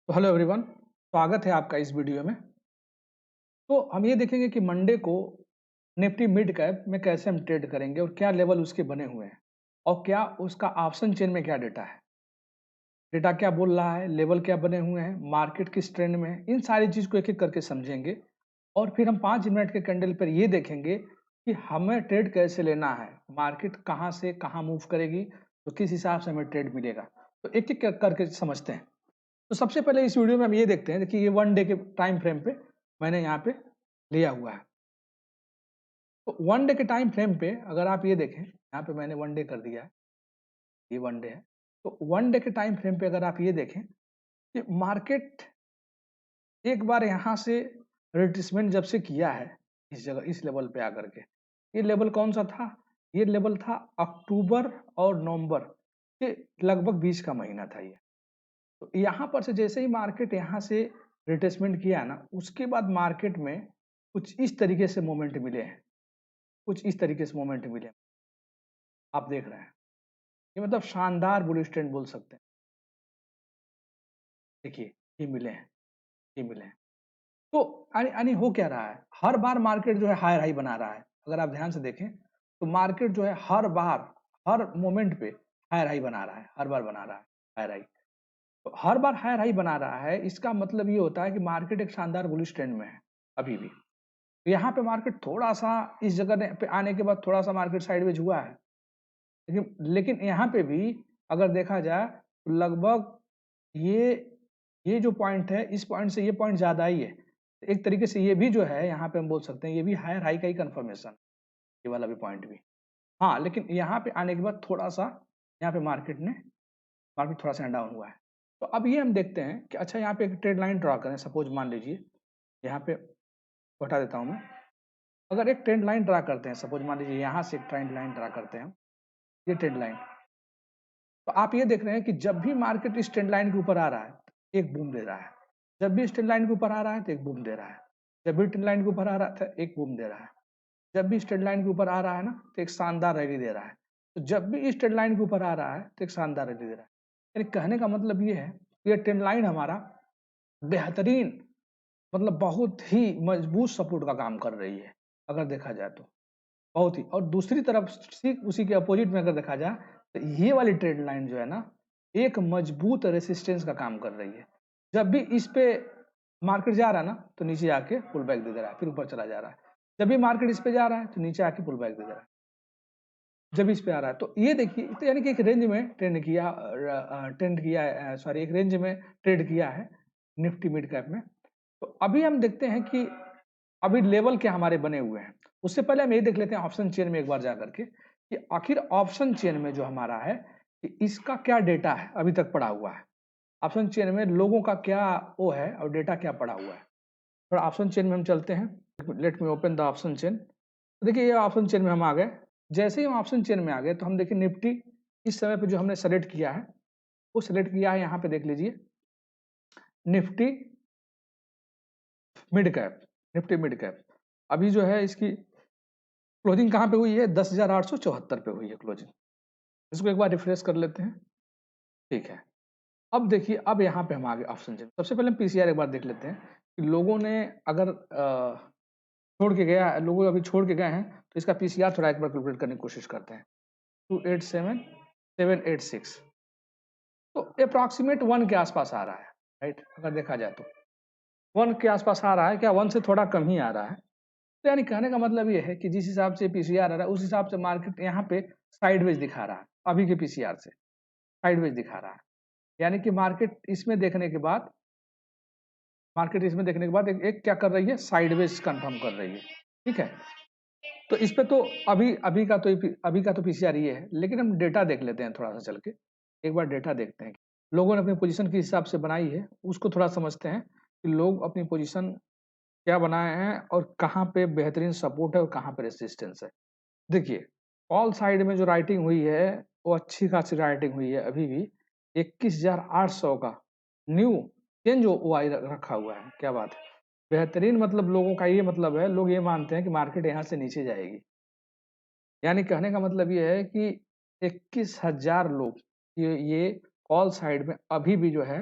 तो hello everyone, स्वागत है आपका इस वीडियो में। तो हम ये देखेंगे कि मंडे को निफ्टी मिड कैप में कैसे हम ट्रेड करेंगे और क्या लेवल उसके बने हुए हैं और क्या उसका ऑप्शन चेन में क्या डेटा है, डेटा क्या बोल रहा है, लेवल क्या बने हुए हैं, मार्केट किस ट्रेंड में है, इन सारी चीज को एक एक करके समझेंगे। और फिर हम 5 मिनट के कैंडल पर ये देखेंगे कि हमें ट्रेड कैसे लेना है, मार्केट कहाँ से कहाँ मूव करेगी, तो किस हिसाब से हमें ट्रेड मिलेगा। तो एक एक करके समझते हैं। तो सबसे पहले इस वीडियो में हम ये देखते हैं कि ये 1 डे के टाइम फ्रेम पे मैंने यहाँ पे लिया हुआ है। तो 1 डे के टाइम फ्रेम पे अगर आप ये देखें, यहाँ पे मैंने 1 डे कर दिया है, ये 1 डे है। तो 1 डे के टाइम फ्रेम पे अगर आप ये देखें कि मार्केट एक बार यहाँ से रिट्रेसमेंट जब से किया है, इस जगह इस लेवल पे आकर के, ये लेवल कौन सा था, ये लेवल था अक्टूबर और नवंबर के लगभग बीच का महीना था ये। तो यहाँ पर से जैसे ही मार्केट यहाँ से रिट्रेसमेंट किया ना, उसके बाद मार्केट में कुछ इस तरीके से मोमेंट मिले हैं, कुछ इस तरीके से मोमेंट मिले, आप देख रहे हैं। ये मतलब शानदार बुलिश ट्रेंड बोल सकते हैं। देखिए, ये मिले हैं, ये मिले हैं। तो यानी हो क्या रहा है, हर बार मार्केट जो है हायर हाई बना रहा है। अगर आप ध्यान से देखें तो मार्केट जो है हर बार हर मोमेंट पे हायर हाई बना रहा है, हर बार बना रहा है हायर हाई। तो हर बार हायर हाई बना रहा है, इसका मतलब ये होता है कि मार्केट एक शानदार बुलिश ट्रेंड में है अभी भी। तो यहाँ पे मार्केट थोड़ा सा इस जगह पे आने के बाद थोड़ा सा मार्केट साइडवेज हुआ है, लेकिन यहाँ पे भी अगर देखा जाए तो लगभग ये ये जो पॉइंट है, इस पॉइंट से ये पॉइंट ज्यादा ही है। एक तरीके से ये भी जो है यहाँ पे हम बोल सकते हैं ये भी हायर हाई का ही कंफर्मेशन, ये वाला भी पॉइंट भी। हाँ, लेकिन यहाँ पे आने के बाद थोड़ा सा यहाँ पे मार्केट थोड़ा सा डाउन हुआ है। तो अब ये हम देखते हैं कि अच्छा यहाँ पे एक ट्रेड लाइन ड्रॉ करें। सपोज मान लीजिए यहाँ पे हटा देता हूँ मैं। अगर एक ट्रेंड लाइन ड्रा करते हैं, सपोज मान लीजिए यहाँ से एक ट्रेंड लाइन ड्रा करते हैं, ये ट्रेंड लाइन। तो आप ये देख रहे हैं कि जब भी मार्केट इस ट्रेंड लाइन के ऊपर आ रहा है एक बूम दे रहा है, जब भी इस ट्रेंड लाइन के ऊपर आ रहा है तो एक बूम दे रहा है, जब भी ट्रेंड लाइन के ऊपर आ रहा था एक बूम दे रहा है, जब भी इस ट्रेंड लाइन के ऊपर आ रहा है ना तो एक शानदार रैली दे रहा है, तो जब भी इस ट्रेंड लाइन के ऊपर आ रहा है तो एक शानदार रैली दे रहा है। यानी कहने का मतलब ये है कि ये ट्रेंड लाइन हमारा बेहतरीन, मतलब बहुत ही मजबूत सपोर्ट का काम कर रही है अगर देखा जाए तो, बहुत ही। और दूसरी तरफ ठीक उसी के अपोजिट में अगर देखा जाए तो ये वाली ट्रेंड लाइन जो है ना एक मजबूत रेसिस्टेंस का काम कर रही है। जब भी इस पे मार्केट जा रहा है ना तो नीचे आके पुल बैक दे रहा है, फिर ऊपर चला जा रहा है। जब भी मार्केट इस पे जा रहा है तो नीचे आके पुल बैक दे रहा है, जब इस पे आ रहा है। तो ये देखिए, तो यानी कि एक रेंज में सॉरी एक रेंज में ट्रेड किया है निफ्टी मिड कैप में। तो अभी हम देखते हैं कि अभी लेवल क्या हमारे बने हुए हैं। उससे पहले हम ये देख लेते हैं ऑप्शन चेन में एक बार जाकर के कि आखिर ऑप्शन चेन में जो हमारा है कि इसका क्या डेटा है अभी तक पड़ा हुआ है। ऑप्शन चेन में लोगों का क्या वो है और डेटा क्या पड़ा हुआ है। थोड़ा ऑप्शन चेन में हम चलते हैं। Let me open the option chain. तो देखिए ये ऑप्शन चेन में हम आ गए। जैसे ही हम ऑप्शन चेन में आ गए तो हम देखिए निफ्टी इस समय पे जो हमने सेलेक्ट किया है वो सेलेक्ट किया है, यहाँ पे देख लीजिए Nifty mid cap. Nifty mid cap अभी जो है इसकी क्लोजिंग कहाँ पे हुई है, 10,874 पे हुई है क्लोजिंग। इसको एक बार रिफ्रेश कर लेते हैं। ठीक है, अब देखिए अब यहाँ पे हम आगे ऑप्शन चेन। सबसे पहले हम पीसीआर एक बार देख लेते हैं कि लोगों ने अगर छोड़ के गया, लोगों अभी छोड़ के गए हैं तो इसका पीसीआर थोड़ा एक बार कैलकुलेट करने की कोशिश करते हैं। 287786, तो अप्रॉक्सीमेट 1 के आसपास आ रहा है, राइट। अगर देखा जाए तो 1 के आसपास आ रहा है, क्या 1 से थोड़ा कम ही आ रहा है। तो यानी कहने का मतलब ये है कि जिस हिसाब से पीसीआर आ रहा है उस हिसाब से मार्केट यहाँ पे साइडवेज दिखा रहा है। अभी के पीसीआर से साइडवेज दिखा रहा है, यानी कि मार्केट इसमें देखने के बाद एक क्या कर रही है, साइडवेज कंफर्म कर रही है। ठीक है, तो इस पे तो अभी का तो पीसीआर ये है, लेकिन हम डेटा देख लेते हैं थोड़ा सा चल के। एक बार डेटा देखते हैं लोगों ने अपनी पोजीशन किस हिसाब से बनाई है, उसको थोड़ा समझते हैं कि लोग अपनी पोजीशन क्या बनाए हैं और कहाँ पे बेहतरीन सपोर्ट है और कहाँ पे रेसिस्टेंस है। देखिए ऑल साइड में जो राइटिंग हुई है वो अच्छी खासी राइटिंग हुई है अभी भी। 21,800 का न्यू चेंज वाई रखा हुआ है, क्या बात है, बेहतरीन। मतलब लोगों का ये मतलब है, लोग ये मानते हैं कि मार्केट यहाँ से नीचे जाएगी। यानी कहने का मतलब ये है कि 21,000 लोग ये कॉल साइड में अभी भी जो है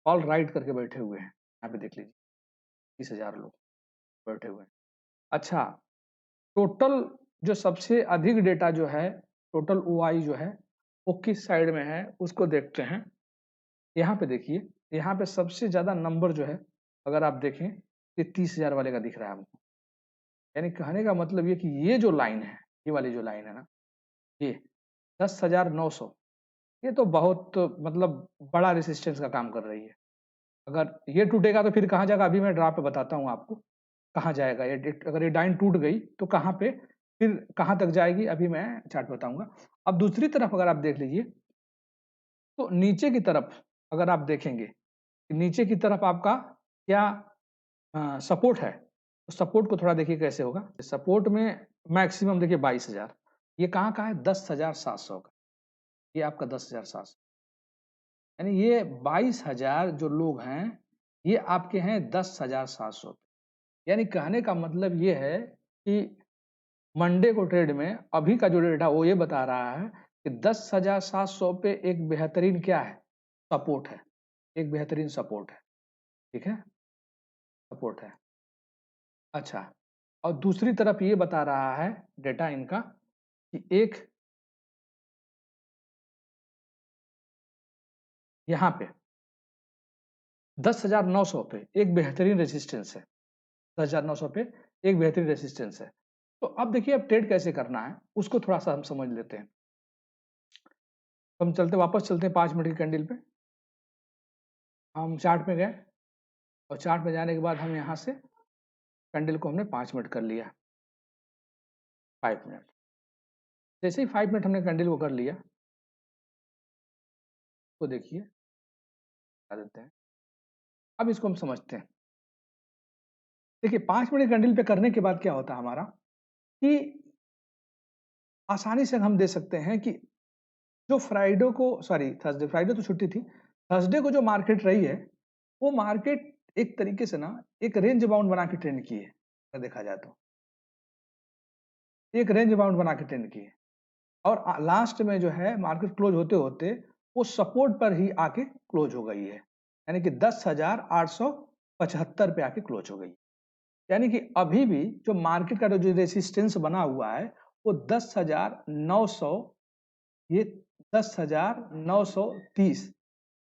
ऑल राइट करके बैठे हुए हैं, यहाँ पे देख लीजिए 30,000 लोग बैठे हुए हैं। अच्छा, टोटल जो सबसे अधिक डेटा जो है, टोटल ओआई जो है वो किस साइड में है उसको देखते हैं। यहाँ पे देखिए, यहाँ पे सबसे ज्यादा नंबर जो है अगर आप देखें ये 30,000 वाले का दिख रहा है आपको। यानी कहने का मतलब ये कि ये जो लाइन है, ये वाली जो लाइन है ना, ये 10,900, ये तो बहुत मतलब बड़ा रेसिस्टेंस का काम कर रही है। अगर ये टूटेगा तो फिर कहाँ जाएगा, अभी मैं ड्रा पे बताता हूँ आपको कहाँ जाएगा। ये अगर ये लाइन टूट गई तो कहाँ पे फिर कहाँ तक जाएगी, अभी मैं चार्ट बताऊंगा। अब दूसरी तरफ अगर आप देख लीजिए तो नीचे की तरफ अगर आप देखेंगे, नीचे की तरफ आपका क्या सपोर्ट है, तो सपोर्ट को थोड़ा देखिए कैसे होगा। सपोर्ट में मैक्सिमम देखिए 22,000, ये कहाँ का है 10,700 का, ये आपका 10,700, यानी ये 22,000 जो लोग हैं ये आपके हैं 10,700। यानी कहने का मतलब ये है कि मंडे को ट्रेड में अभी का जो डेटा वो ये बता रहा है कि 10,700 पे एक बेहतरीन क्या है, सपोर्ट है, एक बेहतरीन सपोर्ट है, ठीक है, सपोर्ट है। अच्छा, और दूसरी तरफ ये बता रहा है डेटा इनका कि एक यहाँ पे 10,900 पे एक बेहतरीन रेजिस्टेंस है, 10,900 पे एक बेहतरीन रेजिस्टेंस है। तो अब देखिए अब ट्रेड कैसे करना है उसको थोड़ा सा हम समझ लेते हैं। तो हम चलते वापस चलते हैं 5 मिनट की कैंडल पे, हम चार्ट में गए और चार्ट में जाने के बाद हम यहाँ से कैंडल को हमने 5 मिनट कर लिया, 5 मिनट। जैसे ही 5 मिनट हमने कैंडल को कर लिया तो देखिए बता देते हैं, अब इसको हम समझते हैं। देखिए 5 मिनट कैंडल पे करने के बाद क्या होता है हमारा कि आसानी से हम दे सकते हैं कि जो फ्राइडे को, सॉरी थर्सडे, फ्राइडे तो छुट्टी थी, थर्सडे को जो मार्केट रही है वो मार्केट एक तरीके से ना एक रेंज बाउंड बना के ट्रेंड की है, अगर देखा जाए तो एक रेंज बाउंड बना के ट्रेंड की है। और लास्ट में जो है मार्केट क्लोज होते होते वो सपोर्ट पर ही आके क्लोज हो गई है, यानी कि 10,875 पे आके क्लोज हो गई। यानी कि अभी भी जो मार्केट का जो रेसिस्टेंस बना हुआ है वो 10,900, ये 10,930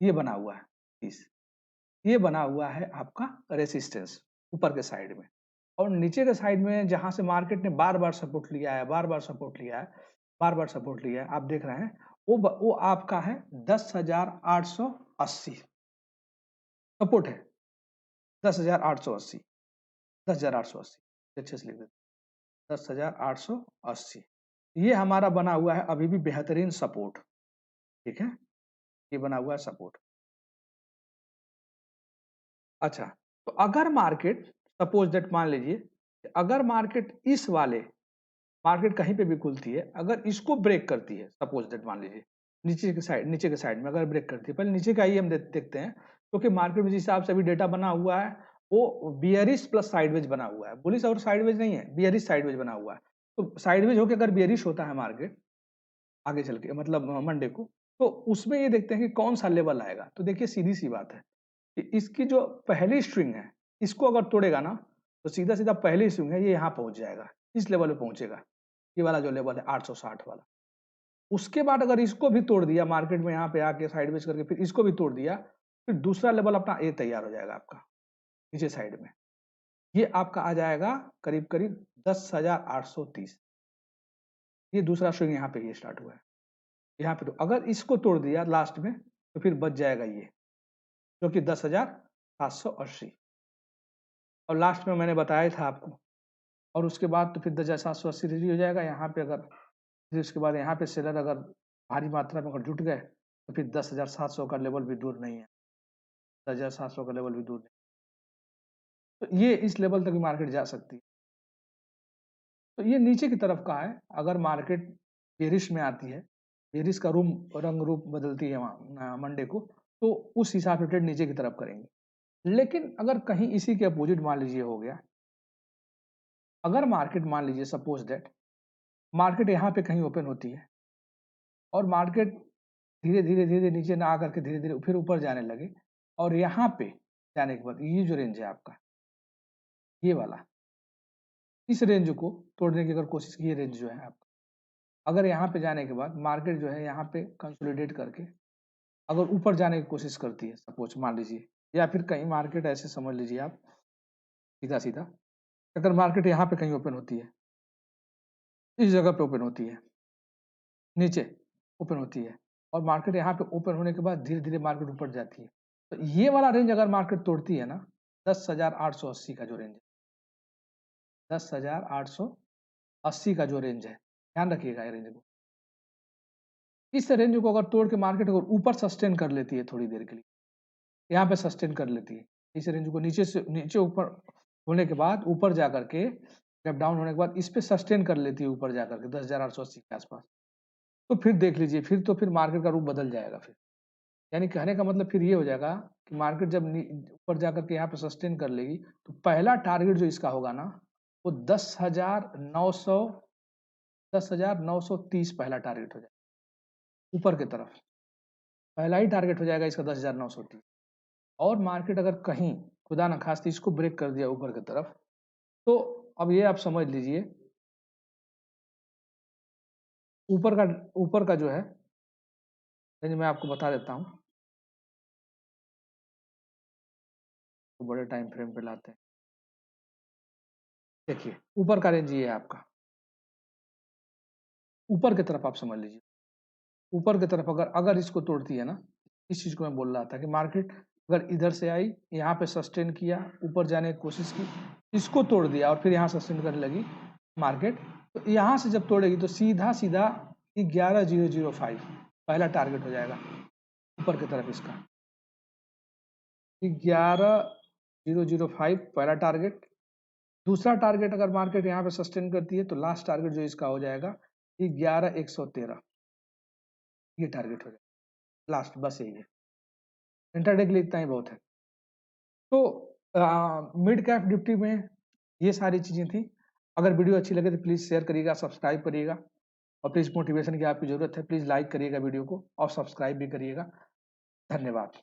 ये बना हुआ है, 30 ये बना हुआ है आपका रेसिस्टेंस ऊपर के साइड में। और नीचे के साइड में जहां से मार्केट ने बार बार सपोर्ट लिया है, बार बार सपोर्ट लिया है, बार बार सपोर्ट लिया है, आप देख रहे हैं वो आपका है 10,880 सपोर्ट है, 10,880, 10,880 अच्छे से लिख देते, 10,880 ये हमारा बना हुआ है अभी भी बेहतरीन सपोर्ट, ठीक है, ये बना हुआ है सपोर्ट। अच्छा, तो अगर मार्केट सपोज दैट मान लीजिए अगर मार्केट इस वाले मार्केट कहीं पे भी खुलती है, अगर इसको ब्रेक करती है, सपोज दैट मान लीजिए नीचे के साइड में अगर ब्रेक करती है, पहले नीचे का ही हम देखते हैं, क्योंकि मार्केट में जिस हिसाब से अभी डेटा बना हुआ है वो बियरिश प्लस साइडवेज बना हुआ है, बुलिश और साइडवेज नहीं है, बियरिश साइडवेज बना हुआ है। तो साइडवेज होकर अगर बियरिश होता है मार्केट आगे चल के मतलब मंडे को, तो उसमें ये देखते हैं कि कौन सा लेवल आएगा। तो देखिए सीधी सी बात है कि इसकी जो पहली स्ट्रिंग है इसको अगर तोड़ेगा ना तो सीधा सीधा पहली स्ट्रिंग है ये यहाँ पहुंच जाएगा, इस लेवल पे पहुंचेगा, ये वाला जो लेवल है 860 वाला। उसके बाद अगर इसको भी तोड़ दिया मार्केट में यहाँ पे आके साइडवेज करके फिर इसको भी तोड़ दिया, फिर दूसरा लेवल अपना ए तैयार हो जाएगा आपका नीचे साइड में, ये आपका आ जाएगा करीब करीब 10,830। ये दूसरा स्विंग यहाँ पे ये स्टार्ट हुआ है, यहाँ पे तो अगर इसको तोड़ दिया लास्ट में तो फिर बच जाएगा ये जो कि 10,780, और लास्ट में मैंने बताया था आपको। और उसके बाद तो फिर 10,780 रेडी हो जाएगा यहाँ पे, अगर फिर उसके बाद यहाँ पे सेलर अगर भारी मात्रा में अगर जुट गए तो फिर 10,700 का लेवल भी दूर नहीं है, 10,700 का लेवल भी दूर नहीं, तो ये इस लेवल तक भी मार्केट जा सकती है। तो ये नीचे की तरफ का है, अगर मार्केट बेरिश में आती है, बेरिश का रंग रूप बदलती है वहाँ मंडे को, तो उस हिसाब से ट्रेड नीचे की तरफ करेंगे। लेकिन अगर कहीं इसी के अपोजिट मान लीजिए हो गया, अगर मार्केट मान लीजिए सपोज दैट मार्केट यहाँ पे कहीं ओपन होती है और मार्केट धीरे धीरे नीचे ना आकर के धीरे धीरे फिर ऊपर जाने लगे, और यहाँ पे जाने के बाद ये जो रेंज है आपका, ये वाला, इस रेंज को तोड़ने की अगर कोशिश की, ये रेंज जो है आपका, अगर यहाँ पे जाने के बाद मार्केट जो है यहाँ पे कंसोलिडेट करके अगर ऊपर जाने की कोशिश करती है, सपोज मान लीजिए, या फिर कहीं मार्केट ऐसे समझ लीजिए आप सीधा सीधा, अगर मार्केट यहाँ पे कहीं ओपन होती है, इस जगह पे ओपन होती है, नीचे ओपन होती है, और मार्केट यहाँ पे ओपन होने के बाद धीरे धीरे मार्केट ऊपर जाती है, तो ये वाला रेंज अगर मार्केट तोड़ती है ना, 10,880 का जो रेंज है, 10,880 का जो रेंज है, ध्यान रखिएगा ये रेंज को, इस रेंज को अगर तोड़ के मार्केट अगर ऊपर सस्टेन कर लेती है थोड़ी देर के लिए, यहाँ पे सस्टेन कर लेती है, इस रेंज को नीचे से नीचे ऊपर होने के बाद ऊपर जाकर के, जब डाउन होने के बाद इस पे सस्टेन कर लेती है ऊपर जाकर के 10,880 के आसपास, तो फिर देख लीजिए, फिर तो फिर मार्केट का रूप बदल जाएगा। फिर यानी कहने का मतलब फिर ये हो जाएगा कि मार्केट जब ऊपर जाकर के यहाँ पे सस्टेन कर लेगी, तो पहला टारगेट जो इसका होगा ना, वो 10,930 पहला टारगेट हो जाएगा ऊपर की तरफ, पहला ही टारगेट हो जाएगा इसका 10,930। और मार्केट अगर कहीं खुदा न खास्ती इसको ब्रेक कर दिया ऊपर की तरफ, तो अब ये आप समझ लीजिए, ऊपर का जो है रेंज मैं आपको बता देता हूँ, तो बड़े टाइम फ्रेम पे लाते हैं। देखिए ऊपर का रेंज ये है आपका, ऊपर की तरफ आप समझ लीजिए, ऊपर की तरफ अगर इसको तोड़ती है ना, इस चीज को मैं बोल रहा था कि मार्केट अगर इधर से आई, यहाँ पे सस्टेन किया, ऊपर जाने की कोशिश की, इसको तोड़ दिया और फिर यहाँ सस्टेन करने लगी मार्केट, तो यहाँ से जब तोड़ेगी तो सीधा सीधा 11,005 पहला टारगेट हो जाएगा ऊपर की तरफ इसका, 11,005 पहला टारगेट। दूसरा टारगेट अगर मार्केट यहाँ पे सस्टेन करती है, तो लास्ट टारगेट जो इसका हो जाएगा 11,113, ये टारगेट हो जाएगा लास्ट, बस यही है, इंटरडे के लिए इतना ही बहुत है। तो मिड कैप निफ्टी में ये सारी चीजें थी। अगर वीडियो अच्छी लगे तो प्लीज शेयर करिएगा, सब्सक्राइब करिएगा, और प्लीज मोटिवेशन की आपकी जरूरत है, प्लीज लाइक करिएगा वीडियो को और सब्सक्राइब भी करिएगा। धन्यवाद।